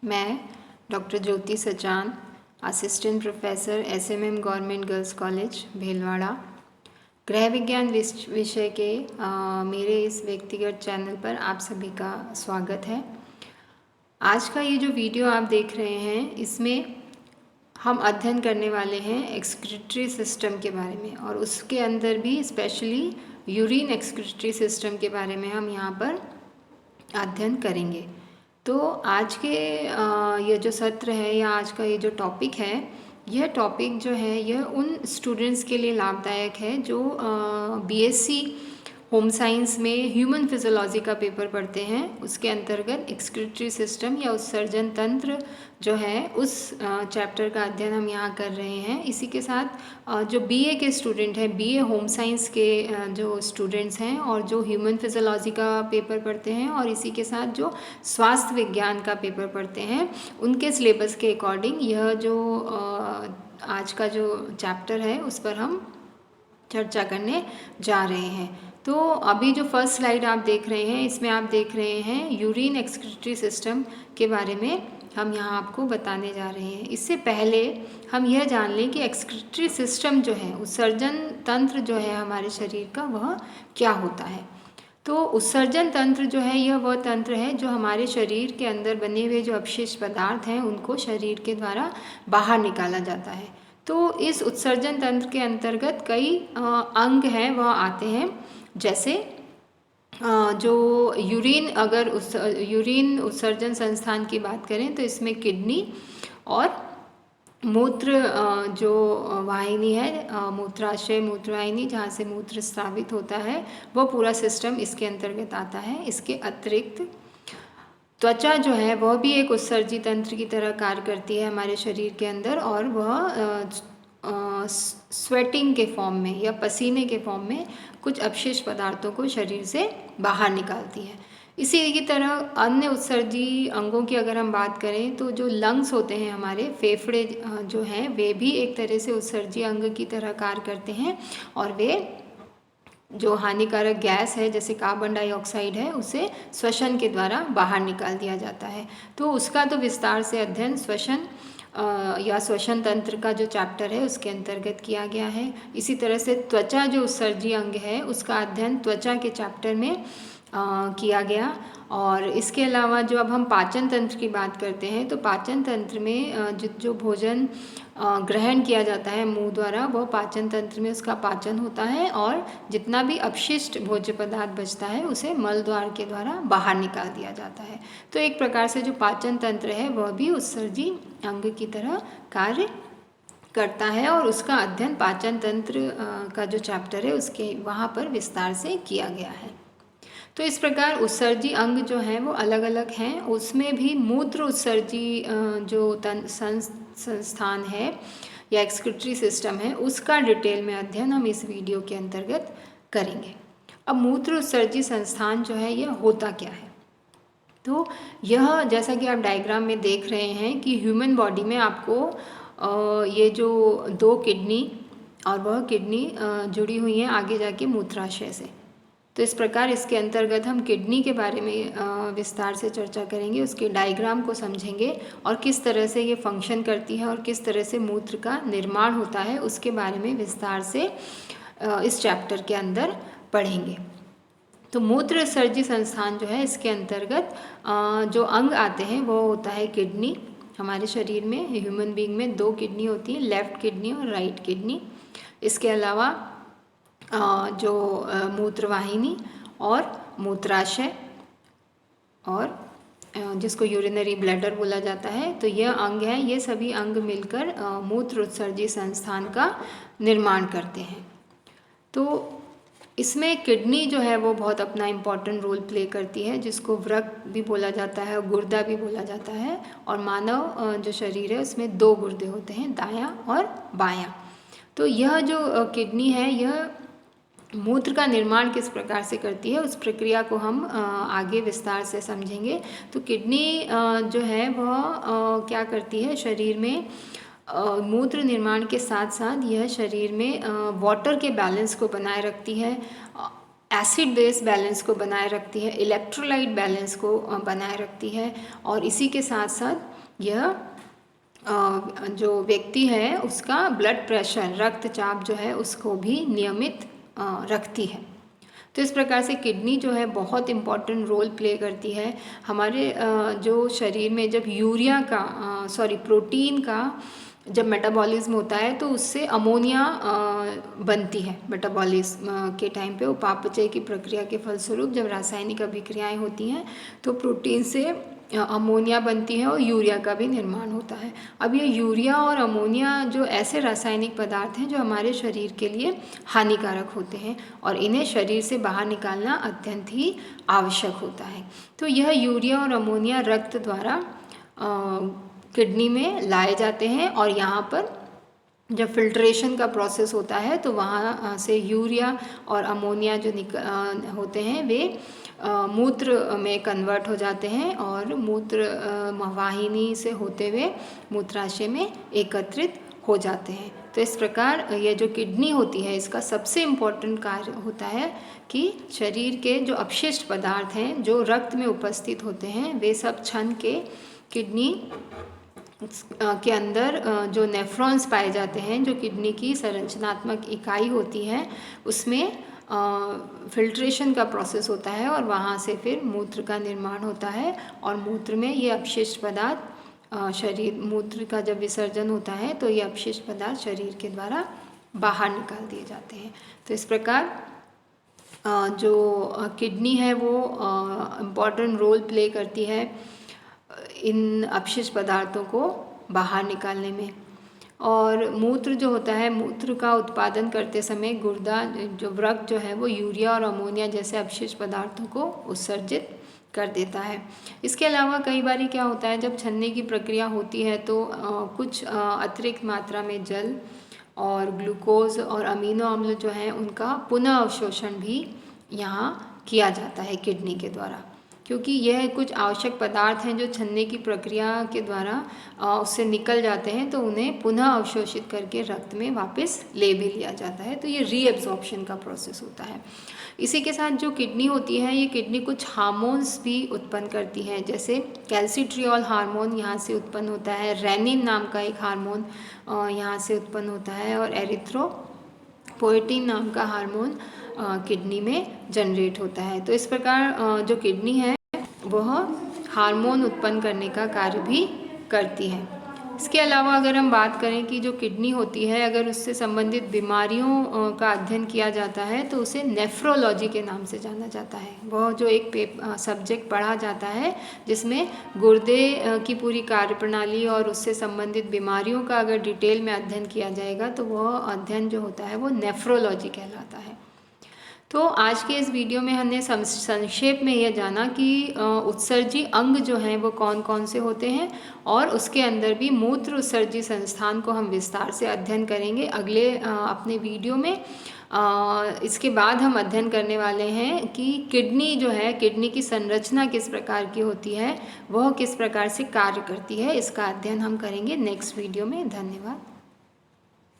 मैं doctor Jyoti Sachan, assistant professor SMM government girls college Bhilwara, गृह विज्ञान विषय के मेरे इस व्यक्तिगत चैनल पर आप सभी का स्वागत है। आज का ये जो वीडियो आप देख रहे हैं, इसमें हम अध्ययन करने वाले हैं एक्सक्रीटरी सिस्टम के बारे में, और उसके अंदर भी स्पेशली यूरिन एक्सक्रीटरी सिस्टम के बारे में हम यहाँ पर अध्ययन करेंगे। तो आज के ये जो सत्र है या आज का ये जो टॉपिक है, यह टॉपिक जो है यह उन स्टूडेंट्स के लिए लाभदायक है जो बीएससी होम साइंस में ह्यूमन फिजियोलॉजी का पेपर पढ़ते हैं। उसके अंतर्गत एक्सक्रीटरी सिस्टम या उत्सर्जन तंत्र जो है उस चैप्टर का अध्ययन हम यहाँ कर रहे हैं। इसी के साथ जो बीए के स्टूडेंट हैं, बीए होम साइंस के जो स्टूडेंट्स हैं और जो ह्यूमन फिजियोलॉजी का पेपर पढ़ते हैं और इसी के साथ जो स्वास्थ्य विज्ञान का पेपर पढ़ते हैं, उनके सिलेबस के अकॉर्डिंग यह जो आज का जो चैप्टर है उस पर हम चर्चा करने जा रहे हैं। तो अभी जो फर्स्ट स्लाइड आप देख रहे हैं, इसमें आप देख रहे हैं यूरिन एक्सक्रीटरी सिस्टम के बारे में हम यहाँ आपको बताने जा रहे हैं। इससे पहले हम यह जान लें कि एक्सक्रीटरी सिस्टम जो है, उत्सर्जन तंत्र जो है हमारे शरीर का, वह क्या होता है। तो उत्सर्जन तंत्र जो है यह वह तंत्र है जो हमारे शरीर के अंदर बने हुए जो अपशिष्ट पदार्थ हैं उनको शरीर के द्वारा बाहर निकाला जाता है। तो इस उत्सर्जन तंत्र के अंतर्गत कई अंग हैं वह आते हैं, जैसे जो यूरिन, अगर यूरिन उत्सर्जन संस्थान की बात करें तो इसमें किडनी और मूत्र जो वाहिनी है, मूत्राशय मूत्रवाहिनी, जहाँ से मूत्र स्रावित होता है, वह पूरा सिस्टम इसके अंतर्गत आता है। इसके अतिरिक्त त्वचा जो है वह भी एक उत्सर्जी तंत्र की तरह कार्य करती है हमारे शरीर के अंदर, और वह स्वेटिंग के फॉर्म में या पसीने के फॉर्म में कुछ अपशिष्ट पदार्थों को शरीर से बाहर निकालती है। इसी की तरह अन्य उत्सर्जी अंगों की अगर हम बात करें तो जो लंग्स होते हैं, हमारे फेफड़े जो हैं, वे भी एक तरह से उत्सर्जी अंग की तरह कार्य करते हैं, और वे जो हानिकारक गैस है जैसे कार्बन डाइऑक्साइड है उसे श्वसन के द्वारा बाहर निकाल दिया जाता है। तो उसका तो विस्तार से अध्ययन श्वसन या श्वसन तंत्र का जो चैप्टर है उसके अंतर्गत किया गया है। इसी तरह से त्वचा जो उत्सर्जी अंग है उसका अध्ययन त्वचा के चैप्टर में किया गया। और इसके अलावा जो अब हम पाचन तंत्र की बात करते हैं, तो पाचन तंत्र में जो भोजन ग्रहण किया जाता है मुंह द्वारा, वह पाचन तंत्र में उसका पाचन होता है, और जितना भी अपशिष्ट भोज्य पदार्थ बचता है उसे मल द्वार के द्वारा बाहर निकाल दिया जाता है। तो एक प्रकार से जो पाचन तंत्र है वह भी उत्सर्जी अंग की तरह कार्य करता है, और उसका अध्ययन पाचन तंत्र का जो चैप्टर है उसके वहाँ पर विस्तार से किया गया है। तो इस प्रकार उत्सर्जी अंग जो हैं वो अलग अलग हैं। उसमें भी मूत्र उत्सर्जी जो संस्थान है या एक्सक्रीटरी सिस्टम है, उसका डिटेल में अध्ययन हम इस वीडियो के अंतर्गत करेंगे। अब मूत्र उत्सर्जी संस्थान जो है यह होता क्या है, तो यह जैसा कि आप डायग्राम में देख रहे हैं कि ह्यूमन बॉडी में आपको ये जो दो किडनी और वह किडनी जुड़ी हुई हैं आगे जाके मूत्राशय से। तो इस प्रकार इसके अंतर्गत हम किडनी के बारे में विस्तार से चर्चा करेंगे, उसके डायग्राम को समझेंगे और किस तरह से ये फंक्शन करती है और किस तरह से मूत्र का निर्माण होता है उसके बारे में विस्तार से इस चैप्टर के अंदर पढ़ेंगे। तो मूत्र उत्सर्जी संस्थान जो है इसके अंतर्गत जो अंग आते हैं वो होता है किडनी। हमारे शरीर में, ह्यूमन बीइंग में 2 किडनी होती है, लेफ्ट किडनी और राइट किडनी। इसके अलावा जो मूत्रवाहिनी और मूत्राशय, और जिसको यूरिनरी ब्लैडर बोला जाता है, तो यह अंग है, ये सभी अंग मिलकर मूत्र उत्सर्जी संस्थान का निर्माण करते हैं। तो इसमें किडनी जो है वो बहुत अपना इम्पॉर्टेंट रोल प्ले करती है, जिसको वृक्क भी बोला जाता है और गुर्दा भी बोला जाता है। और मानव जो शरीर है उसमें 2 गुर्दे होते हैं, दायां और बायां। तो यह जो किडनी है यह मूत्र का निर्माण किस प्रकार से करती है उस प्रक्रिया को हम आगे विस्तार से समझेंगे। तो किडनी जो है वह क्या करती है, शरीर में मूत्र निर्माण के साथ साथ यह शरीर में वाटर के बैलेंस को बनाए रखती है, एसिड बेस बैलेंस को बनाए रखती है, इलेक्ट्रोलाइट बैलेंस को बनाए रखती है, और इसी के साथ साथ यह जो व्यक्ति है उसका ब्लड प्रेशर, रक्तचाप जो है उसको भी नियमित रखती है। तो इस प्रकार से किडनी जो है बहुत इम्पॉर्टेंट रोल प्ले करती है हमारे जो शरीर में। जब यूरिया का प्रोटीन का जब मेटाबॉलिज्म होता है तो उससे अमोनिया बनती है। मेटाबॉलिज्म के टाइम पे उपापचय की प्रक्रिया के फलस्वरूप जब रासायनिक अभिक्रियाएं होती हैं तो प्रोटीन से अमोनिया बनती है और यूरिया का भी निर्माण होता है। अब ये यूरिया और अमोनिया जो ऐसे रासायनिक पदार्थ हैं जो हमारे शरीर के लिए हानिकारक होते हैं और इन्हें शरीर से बाहर निकालना अत्यंत ही आवश्यक होता है। तो यह यूरिया और अमोनिया रक्त द्वारा किडनी में लाए जाते हैं और यहाँ पर जब फिल्ट्रेशन का प्रोसेस होता है तो वहाँ से यूरिया और अमोनिया जो होते हैं वे मूत्र में कन्वर्ट हो जाते हैं और मूत्र वाहिनी से होते हुए मूत्राशय में एकत्रित हो जाते हैं। तो इस प्रकार ये जो किडनी होती है इसका सबसे इम्पोर्टेंट कार्य होता है कि शरीर के जो अपशिष्ट पदार्थ हैं जो रक्त में उपस्थित होते हैं वे सब छन के किडनी के अंदर जो नेफ्रॉन्स पाए जाते हैं, जो किडनी की संरचनात्मक इकाई होती है, उसमें फिल्ट्रेशन का प्रोसेस होता है और वहाँ से फिर मूत्र का निर्माण होता है और मूत्र में ये अपशिष्ट पदार्थ शरीर मूत्र का जब विसर्जन होता है तो ये अपशिष्ट पदार्थ शरीर के द्वारा बाहर निकाल दिए जाते हैं। तो इस प्रकार जो किडनी है वो इम्पॉर्टेंट रोल प्ले करती है इन अपशिष्ट पदार्थों को बाहर निकालने में। और मूत्र जो होता है, मूत्र का उत्पादन करते समय गुर्दा जो वृक्क जो है वो यूरिया और अमोनिया जैसे अपशिष्ट पदार्थों को उत्सर्जित कर देता है। इसके अलावा कई बार क्या होता है जब छनने की प्रक्रिया होती है तो कुछ अतिरिक्त मात्रा में जल और ग्लूकोज और अमीनो अम्ल जो हैं उनका पुनः अवशोषण भी यहाँ किया जाता है किडनी के द्वारा, क्योंकि यह कुछ आवश्यक पदार्थ हैं जो छनने की प्रक्रिया के द्वारा उससे निकल जाते हैं तो उन्हें पुनः अवशोषित करके रक्त में वापस ले भी लिया जाता है। तो ये रीएब्जॉर्प्शन का प्रोसेस होता है। इसी के साथ जो किडनी होती है ये किडनी कुछ हार्मोन्स भी उत्पन्न करती है, जैसे कैल्सिट्रियोल हार्मोन यहाँ से उत्पन्न होता है, रेनिन नाम का एक हार्मोन यहाँ से उत्पन्न होता है और एरिथ्रोपोएटिन नाम का हार्मोन किडनी में जनरेट होता है। तो इस प्रकार जो किडनी है वह हार्मोन उत्पन्न करने का कार्य भी करती है। इसके अलावा अगर हम बात करें कि जो किडनी होती है अगर उससे संबंधित बीमारियों का अध्ययन किया जाता है तो उसे नेफ्रोलॉजी के नाम से जाना जाता है। वह जो एक सब्जेक्ट पढ़ा जाता है जिसमें गुर्दे की पूरी कार्यप्रणाली और उससे संबंधित बीमारियों का अगर डिटेल में अध्ययन किया जाएगा तो वह अध्ययन जो होता है वो नेफ्रोलॉजी कहलाता है। तो आज के इस वीडियो में हमने संक्षेप में यह जाना कि उत्सर्जी अंग जो हैं वो कौन कौन से होते हैं और उसके अंदर भी मूत्र उत्सर्जी संस्थान को हम विस्तार से अध्ययन करेंगे अगले अपने वीडियो में। इसके बाद हम अध्ययन करने वाले हैं कि किडनी जो है, किडनी की संरचना किस प्रकार की होती है, वह किस प्रकार से कार्य करती है, इसका अध्ययन हम करेंगे नेक्स्ट वीडियो में। धन्यवाद।